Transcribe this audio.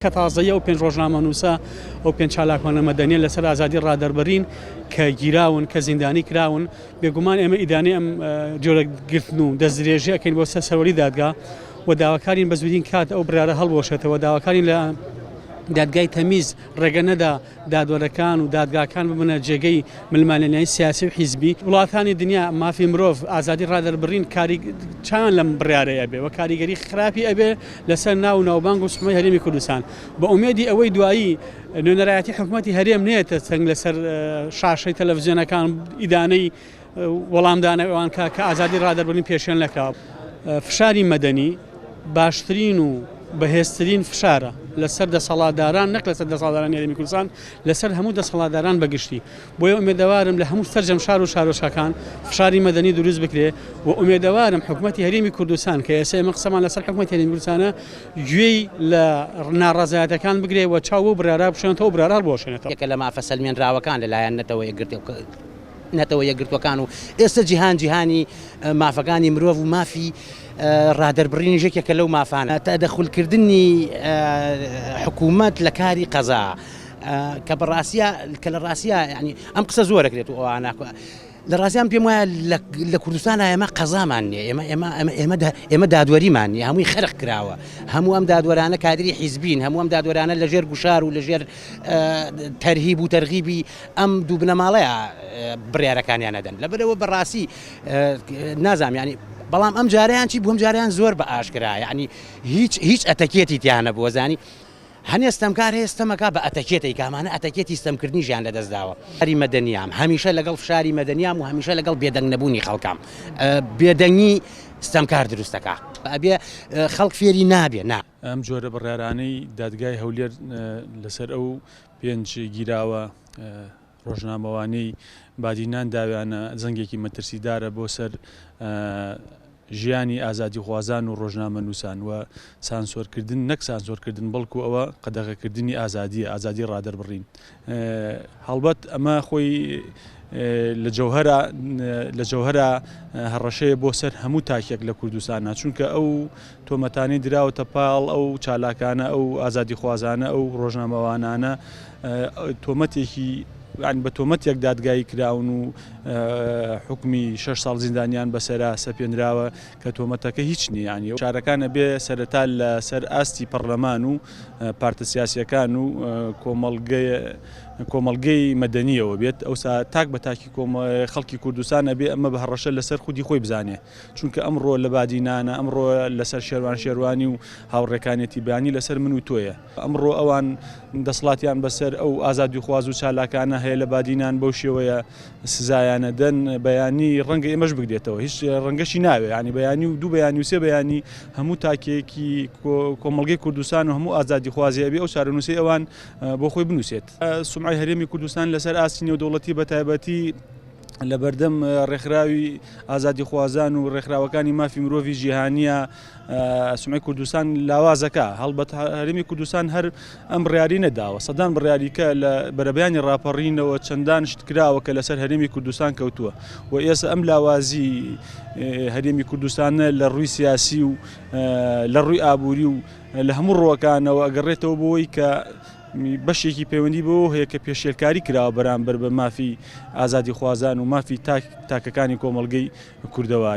کە تازەیە و پێنج ڕۆژنامە نووسە ئەو پێنج چالاکوانە مەدەنیە لەسەر ئازادی ڕادەربەرین کە گیراون کە زیندانی کراون بێگومان ئێمە ئیدانەی ئەم جۆرەگرتن و دەستدرێژی ئەکەین بۆ سەروەری دادگا و داواکارین بە زوودین کات ئەو برارە هەڵبۆشێتەوە داواکارین لە دادگای تەمیز ڕێگە نەدا دادوەرەکان و دادگاکان ببنە جێگەی ملمانێنەی سیاسی و حیزبی وڵاتانی دنیا مافی مرۆڤ ئازادی ڕادەربڕین کاری چان لەم بڕیارەیە بێ و کاریگەری خراپی ئەبێ لەسەر ناو ناوبانگ و سوحمەی هەرێمی کوردستان بە ئومێدی ئەوەی دوایی نوێنەرایەتی حکوومەتی هەرێم نێتە چەنگ لەسەر شاشەی تەلەڤیزیۆنەکان ئیدانەی وەڵامدانە ئەوان کە ئازادی ڕادەربڕین پێشێن لەکاو فشاری مەدەنی باشترین و بەهێزترین فشارە لەسەر دەسەڵاتداران نەک لەسەر دەسەڵاتدارانی هەرێمی کوردستان لەسەر هەموو دەسەڵاتداران بەگشتی بۆیە ئومێدەوارم لە هەموو سەرجەم شار و شارۆچکەکان فشاری مەدەنی دروست بکرێ و ئومێدەوارم حکوومەتی هەرێمی کوردستان کە ئێستا ئێمە قسەمان لەسەر حکوومەتی هەرێمی کوردستانە گوێی لە ناڕەزایەتەکان بگرێ و چاو بۆ برارە بشێنێتەوە برارە هەڵبۆشێنێتەوە یەکە لە مافە سەلمێنراوەکان لەلایەن نەتەوە یەکگرتوەکان و ئێستا جیهانی مافەکانی مرۆڤ و مافی ڕادەربڕینی ژێکێکە لەو مافانە تەدەخولکردنی حکوومەت لە کاری قەزا کە لە ڕاستیە ینی ئەم قسە زۆرەکرێت و ئەوانە لە ڕاستیان پێم وایە لە کوردستانە ئێمە قەزامان نیە ئێمە دادوەریمان نیە هەمووی خەرق کراوە هەموو ئەم دادوەرانە کادری حیزبین هەموو ئەم دادوەرانە لەژێر گوشار و لەژێر تەرهیب و تەرغیبی ئەم دوو بنەماڵەیە بڕیارەکانیان نەدەن لەبەرەوە بەڕاستی نازانم ینی بەڵام ئەم جارەیان چی بووم جاریان زۆر بە ئاشکرا یعنی هیچ ئەتەکێتی تیانە بووە زانی هەنێ ستەمکار هەیە ستەمەکە بە ئەتەکێتی کامانە ئەتەکێتی ستەمکردنی ژیان لەدەستداوە فشاری مەدەنیام هەمیشە لەگەڵ فشاری مەدەنیام و هەمیشە لەگەڵ بێدەنگ نەبوونی خەڵکام بێدەنگی ستەمکار دروستەکە ئەبێ خەڵک فێری نابێ نا ئەم جۆرە بڕیارانەی دادگای هەولێر لەسەر ئەو پێنج گیراوە ڕۆژنامەوانەی بادینان داویانە زەنگێکی مەترسیدارە بۆ سەر ژیانی ئازادی خوازان و ڕۆژنامە نووسان و سانسۆرکردن نەک سانسۆرکردن بەڵکو ئەوە قەدەغەکردنی ئازادی ڕادەربڕین هەڵبەت ئەمە خۆی لە جەوهەرە هەڕەشەیە بۆ سەر هەموو تاکێک لە کوردستانە چونکە ئەو تۆمەتانی دراوەتە پاڵ ئەو چالاکانە ئەو ئازادی خوازانە ئەو ڕۆژنامەوانانە تۆمەتێکی بە تۆمەتێک دادگایی کراون و حکمی 6 ساڵ زیندانیان بەسەرا سەپێنراوە کە تۆمەتەکە هیچ نییە ینی شارەکانە بێ سەرەتا لە سەر ئاستی پەرلەمان و پارتە سیاسیەکان و کۆمەڵگەی مەدەنیەوە بێت ئەوسا تاک بە تاکی خەڵکی کوردستانە بێ ئەمە بە هەڕەشە لەسەر خودی خۆی بزانێ چونکە ئەمڕۆ لە بادینانە ئەمڕۆ لەسەر شێروانی و هاوڕێکانێتی بەیانی لەسەر من و تۆیە ئەمڕۆ ئەوان دەسڵاتیان بەسەر ئەو ئازادی خواز و چالاکانە هەیە لە بادینان بەو شێوەیە سزایانە دەن بەیانی ڕەنگە ئێمەش بگرێتەوە هیچ ڕەنگەشی ناوێ ینی بەیانی و دوو بەیانی و سێ بەیانی هەموو تاکێکی کۆمەڵگەی کوردستان و هەموو ئازادی خوازی بێ ئەو چارەنووسی ئەوان بۆ خۆی بنووسێت سومعی هەرێمی کوردستان لەسەر ئاستی نێودەوڵەتی بەتایبەتی لە بەردەم ڕێکخراوی ئازادی خوازان و ڕێکخراوەکانی مافی مرۆڤی جیهانیە سومعی کوردستان لاوازەکە هەڵبەت هەرێمی کوردستان هەر ئەم بڕیاری نەداوە سەدان بڕیاریکە لە بەرەبیانی ڕاپەڕینەوە چەندان شت کراوە کە لەسەر هەرێمی کوردستان کەوتووە و ئێستا ئەم لاوازی هەرێمی کوردستانە لە ڕووی سیاسی و لە ڕووی ئابووری و لە هەموو ڕۆکانەوە ئەگەڕێتەوە بۆی کە بەشێکی پەیوەندی بۆ هەیە کە پێشێلکاری کراوە بەرامبەر بە مافی ئازادی خوازان و مافی تاکەکانی کۆمەڵگەی کوردەواری